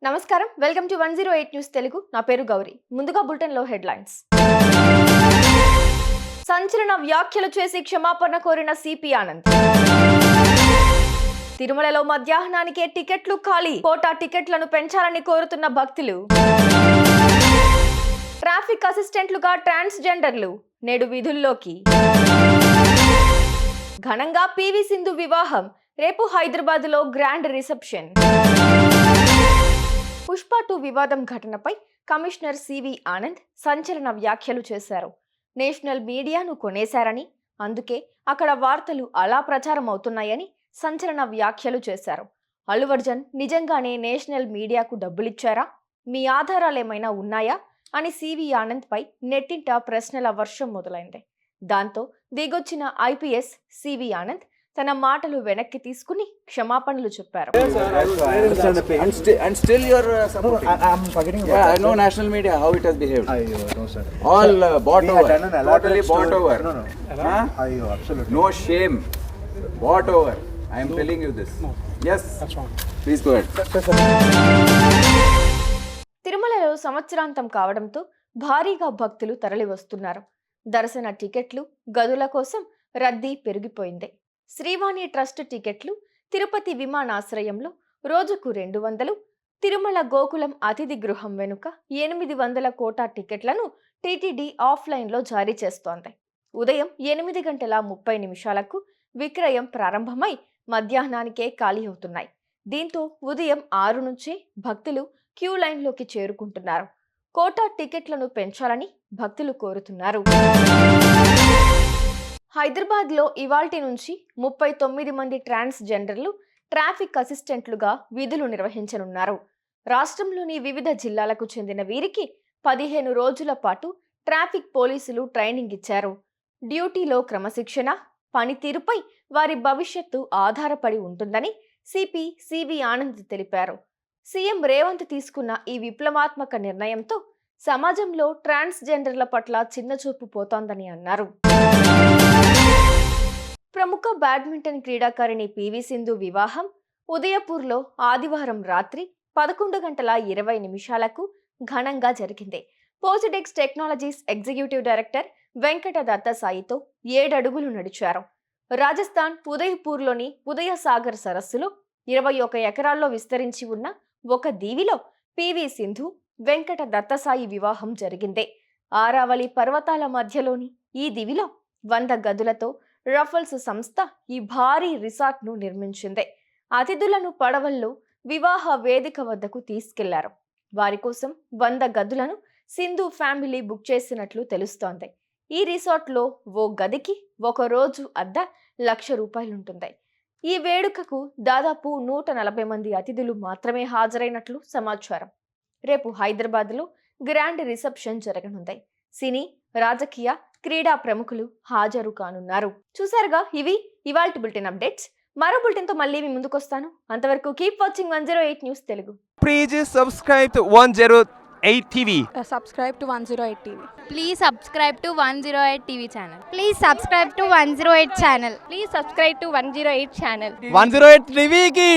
నమస్కారం, welcome to 108 news Telugu. నా పేరు గౌరీ. ముందుగా బులెటిన్ లో హెడ్లైన్స్. సంచలన వ్యాఖ్యలు చేసి క్షమాపణ కోరిన సిపి ఆనంద్. తిరుమలలో మధ్యాహ్నానికే టికెట్లు ఖాళీ, కోటా టికెట్లను పెంచాలని కోరుతున్న భక్తులు. ట్రాఫిక్ అసిస్టెంట్లుగా ట్రాన్స్జెండర్లు నేడు విధుల్లోకి. ఘనంగా పివి సింధు వివాహం, రేపు హైదరాబాద్లో గ్రాండ్ రిసెప్షన్. పుష్ప 2 వివాదం ఘటనపై కమిషనర్ సివి ఆనంద్ సంచలన వ్యాఖ్యలు చేశారు. నేషనల్ మీడియాను కొనేశారని, అందుకే అక్కడ వార్తలు అలా ప్రచారం అవుతున్నాయని సంచలన వ్యాఖ్యలు చేశారు. అల్లు అర్జున్ నిజంగానే నేషనల్ మీడియాకు డబ్బులిచ్చారా, మీ ఆధారాలేమైనా ఉన్నాయా అని సివి ఆనంద్ పై నెట్టింట ప్రశ్నల వర్షం మొదలైంది. దాంతో దిగొచ్చిన ఐపీఎస్ సివి ఆనంద్ తన మాటలు వెనక్కి తీసుకుని క్షమాపణలు చెప్పారు. And still you're supporting. I'm forgetting about Yeah, that, I know sir. national media how it has behaved. No, sir. All bought We had over. done an elaborate Totally bought story. over. No. Huh? Absolutely. No shame. Bought over. I am telling you this. Yes. That's wrong. Please go ahead. తిరుమలలో సంవత్సరాంతం కావడంతో భారీగా భక్తులు తరలి వస్తున్నారు. దర్శన టికెట్లు, గదుల కోసం రద్దీ పెరిగిపోయింది. శ్రీవాణి ట్రస్ట్ టికెట్లు తిరుపతి విమానాశ్రయంలో రోజుకు 200, తిరుమల గోకులం అతిథి గృహం వెనుక 800 కోటా టికెట్లను టీటీడీ ఆఫ్లైన్లో జారీ చేస్తోంది. ఉదయం 8:30 విక్రయం ప్రారంభమై మధ్యాహ్నానికే ఖాళీ అవుతున్నాయి. దీంతో ఉదయం 6 నుంచే భక్తులు క్యూ లైన్లోకి చేరుకుంటున్నారు. కోటా టికెట్లను పెంచాలని భక్తులు కోరుతున్నారు. హైదరాబాద్లో ఇవాల్టి నుంచి 39 మంది ట్రాన్స్జెండర్లు ట్రాఫిక్ అసిస్టెంట్లుగా విధులు నిర్వహించనున్నారు. రాష్ట్రంలోని వివిధ జిల్లాలకు చెందిన వీరికి 15 రోజుల పాటు ట్రాఫిక్ పోలీసులు ట్రైనింగ్ ఇచ్చారు. డ్యూటీలో క్రమశిక్షణ, పనితీరుపై వారి భవిష్యత్తు ఆధారపడి ఉంటుందని సిపి సివి ఆనంద్ తెలిపారు. సీఎం రేవంత్ తీసుకున్న ఈ విప్లవాత్మక నిర్ణయంతో సమాజంలో ట్రాన్స్జెండర్ల పట్ల చిన్నచూపు పోతోందని అన్నారు. ప్రముఖ బ్యాడ్మింటన్ క్రీడాకారిణి పివి సింధు వివాహం ఉదయపూర్లో ఆదివారం రాత్రి 11:20 ఘనంగా జరిగింది. పోజిడెక్స్ టెక్నాలజీస్ ఎగ్జిక్యూటివ్ డైరెక్టర్ వెంకట దత్తసాయితో 7 అడుగులు నడిచారు. రాజస్థాన్ ఉదయపూర్లోని ఉదయసాగర్ సరస్సులో 21 ఎకరాల్లో విస్తరించి ఉన్న ఒక దీవిలో పివి సింధు, వెంకట దత్తసాయి వివాహం జరిగింది. ఆరావళి పర్వతాల మధ్యలోని ఈ దివిలో 100 గదులతో రఫల్స్ సంస్థ ఈ భారీ రిసార్ట్ను నిర్మించింది. అతిథులను పడవల్లో వివాహ వేదిక వద్దకు తీసుకెళ్లారు. వారి కోసం 100 గదులను సింధు ఫ్యామిలీ బుక్ చేసినట్లు తెలుస్తోంది. ఈ రిసార్ట్లో ఓ గదికి ఒక రోజు అద్దె ₹1,00,000 ఉంటుంది. ఈ వేడుకకు దాదాపు 140 మంది అతిథులు మాత్రమే హాజరైనట్లు సమాచారం. రేపు హైదరాబాద్లో గ్రాండ్ రిసెప్షన్ జరగనుంది. సినీ, రాజకీయ, క్రీడా ప్రముఖులు హాజరు కానున్నారు. చూసారుగా, ఇవి ఇవాల్టి బులెటిన్ అప్డేట్స్. మరో బులెటిన్ తో మళ్ళీ మీ ముందుకొస్తాను. అంతవరకు keep watching 108 news Telugu. Please subscribe to 108 TV. Subscribe to 108 TV. Please subscribe to 108 TV channel. Please subscribe to 108 channel. Please subscribe to 108 channel. 108 TV ki